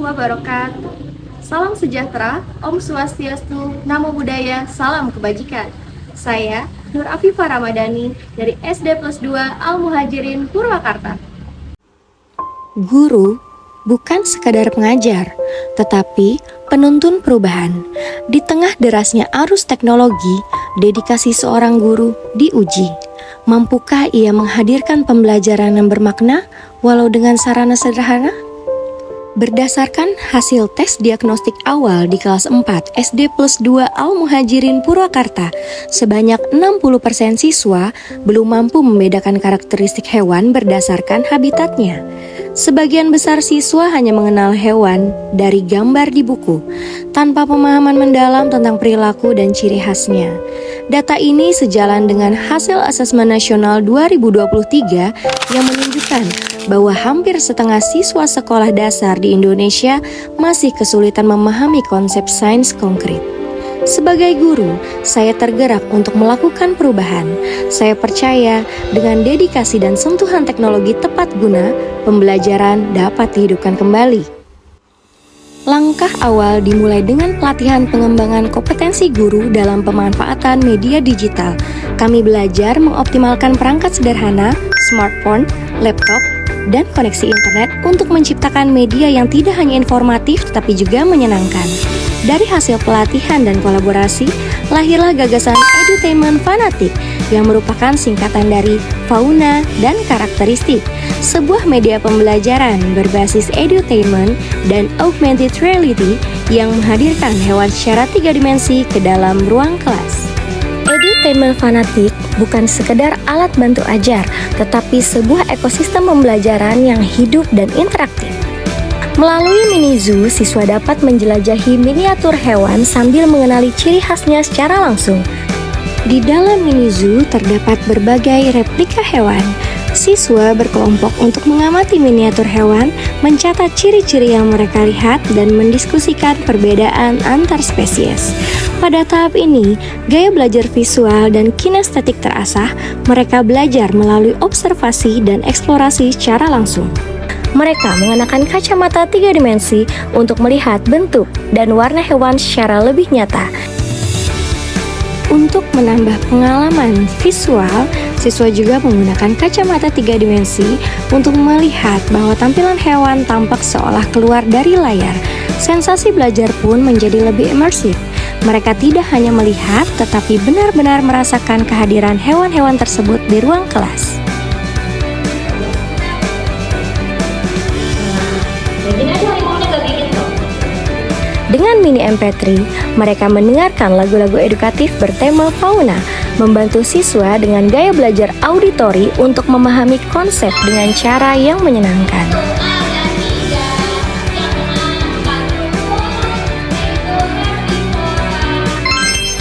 wabarakatuh. Salam sejahtera, Om Swastiastu, Namo Buddhaya, Salam Kebajikan. Saya Nur Afifah Ramadhani dari SD Plus 2 Al-Muhajirin Purwakarta. Guru bukan sekadar pengajar, tetapi penuntun perubahan. Di tengah derasnya arus teknologi, dedikasi seorang guru diuji. Mampukah ia menghadirkan pembelajaran yang bermakna walau dengan sarana sederhana? Berdasarkan hasil tes diagnostik awal di kelas 4 SD Plus 2 Al-Muhajirin Purwakarta, sebanyak 60% siswa belum mampu membedakan karakteristik hewan berdasarkan habitatnya. Sebagian besar siswa hanya mengenal hewan dari gambar di buku, tanpa pemahaman mendalam tentang perilaku dan ciri khasnya. Data ini sejalan dengan hasil asesmen nasional 2023 yang menunjukkan bahwa hampir setengah siswa sekolah dasar di Indonesia masih kesulitan memahami konsep sains konkret. Sebagai guru, saya tergerak untuk melakukan perubahan. Saya percaya dengan dedikasi dan sentuhan teknologi tepat guna, pembelajaran dapat dihidupkan kembali. Langkah awal dimulai dengan pelatihan pengembangan kompetensi guru dalam pemanfaatan media digital. Kami belajar mengoptimalkan perangkat sederhana, smartphone, laptop, dan koneksi internet untuk menciptakan media yang tidak hanya informatif tetapi juga menyenangkan. Dari hasil pelatihan dan kolaborasi, lahirlah gagasan Edutainment Fanatik yang merupakan singkatan dari fauna dan karakteristik, sebuah media pembelajaran berbasis edutainment dan augmented reality yang menghadirkan hewan secara 3 dimensi ke dalam ruang kelas. Edutainment Fanatik bukan sekedar alat bantu ajar, tetapi sebuah ekosistem pembelajaran yang hidup dan interaktif. Melalui mini zoo, siswa dapat menjelajahi miniatur hewan sambil mengenali ciri khasnya secara langsung. Di dalam mini zoo terdapat berbagai replika hewan. Siswa berkelompok untuk mengamati miniatur hewan, mencatat ciri-ciri yang mereka lihat, dan mendiskusikan perbedaan antar spesies. Pada tahap ini, gaya belajar visual dan kinestetik terasah. Mereka belajar melalui observasi dan eksplorasi secara langsung. Mereka mengenakan kacamata 3 dimensi untuk melihat bentuk dan warna hewan secara lebih nyata. Untuk menambah pengalaman visual, siswa juga menggunakan kacamata 3 dimensi untuk melihat bahwa tampilan hewan tampak seolah keluar dari layar. Sensasi belajar pun menjadi lebih imersif. Mereka tidak hanya melihat, tetapi benar-benar merasakan kehadiran hewan-hewan tersebut di ruang kelas. Dengan mini MP3, mereka mendengarkan lagu-lagu edukatif bertema fauna, membantu siswa dengan gaya belajar auditori untuk memahami konsep dengan cara yang menyenangkan.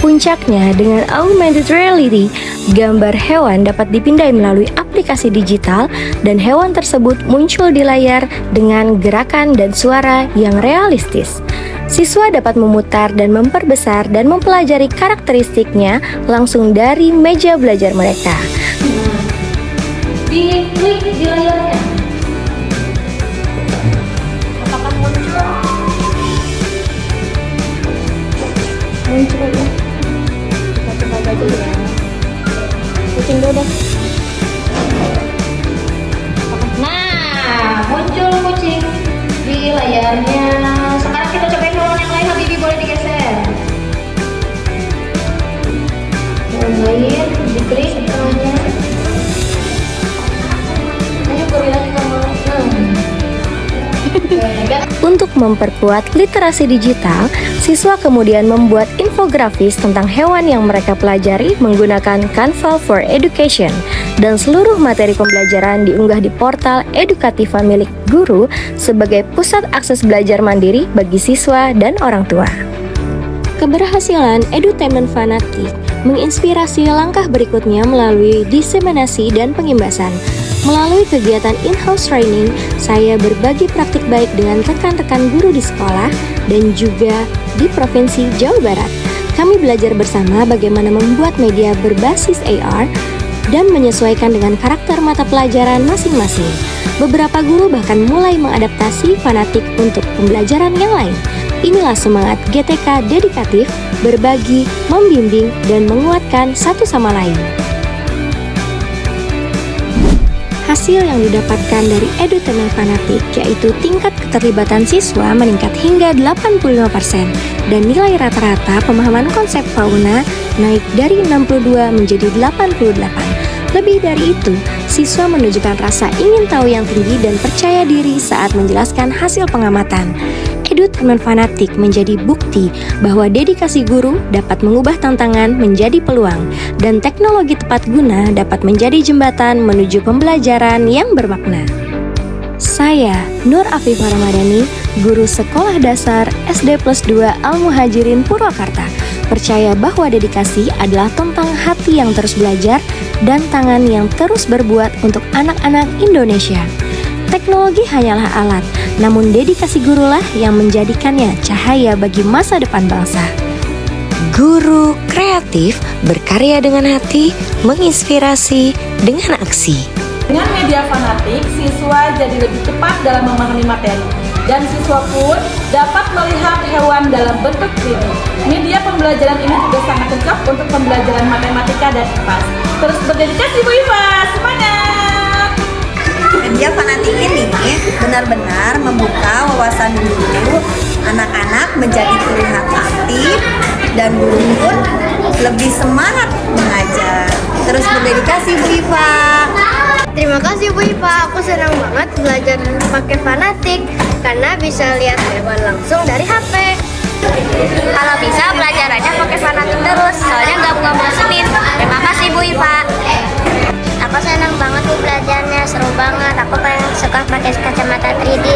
Puncaknya, dengan augmented reality, gambar hewan dapat dipindai melalui aplikasi digital dan hewan tersebut muncul di layar dengan gerakan dan suara yang realistis. Siswa dapat memutar dan memperbesar dan mempelajari karakteristiknya langsung dari meja belajar mereka. Diklik di layarnya. Apakah muncul? Muncul ya. Kita coba aja ya. Kucing dulu deh. Nah, muncul kucing di layarnya. Sekarang kita cobain hewan yang lain. Habibi, boleh digeser. Hewan lain, diklik di tengahnya. Ayo gorila juga mau. Untuk memperkuat literasi digital, siswa kemudian membuat infografis tentang hewan yang mereka pelajari menggunakan Canva for Education, dan seluruh materi pembelajaran diunggah di portal edukativa milik guru sebagai pusat akses belajar mandiri bagi siswa dan orang tua. Keberhasilan Edutainment Fanatik menginspirasi langkah berikutnya melalui diseminasi dan pengimbasan. Melalui kegiatan in-house training, saya berbagi praktik baik dengan rekan-rekan guru di sekolah dan juga di Provinsi Jawa Barat. Kami belajar bersama bagaimana membuat media berbasis AR dan menyesuaikan dengan karakter mata pelajaran masing-masing. Beberapa guru bahkan mulai mengadaptasi fanatik untuk pembelajaran yang lain. Inilah semangat GTK dedikatif, berbagi, membimbing, dan menguatkan satu sama lain. Hasil yang didapatkan dari edutainment fanatik yaitu tingkat keterlibatan siswa meningkat hingga 85% dan nilai rata-rata pemahaman konsep fauna naik dari 62 menjadi 88. Lebih dari itu, siswa menunjukkan rasa ingin tahu yang tinggi dan percaya diri saat menjelaskan hasil pengamatan. Edutainment fanatik menjadi bukti bahwa dedikasi guru dapat mengubah tantangan menjadi peluang dan teknologi tepat guna dapat menjadi jembatan menuju pembelajaran yang bermakna. Saya, Nur Afifah Ramadhani, guru Sekolah Dasar SD Plus 2 Al-Muhajirin Purwakarta, percaya bahwa dedikasi adalah tentang hati yang terus belajar dan tangan yang terus berbuat untuk anak-anak Indonesia. Teknologi hanyalah alat, namun dedikasi gurulah yang menjadikannya cahaya bagi masa depan bangsa. Guru kreatif berkarya dengan hati, menginspirasi dengan aksi. Dengan media fanatik, siswa jadi lebih cepat dalam memahami materi, dan siswa pun dapat melihat hewan dalam bentuk 3D. Media pembelajaran ini juga sangat cocok untuk pembelajaran matematika dan IPA. Terus berdedikasi Bu Iva, semangat! Media fanatik ini benar-benar membuka wawasan guru, anak-anak menjadi terlihat aktif, dan guru pun lebih semangat mengajar. Terus berdedikasi Bu Iva. Terima kasih Bu Iva, aku senang banget belajar pakai fanatik karena bisa lihat hewan langsung dari HP. Kalau bisa belajarannya pakai fanatik terus, soalnya nggak bosenin. Terima kasih Bu Iva. Aku senang banget Bu belajarnya, seru banget. Aku pengen suka pakai kacamata 3D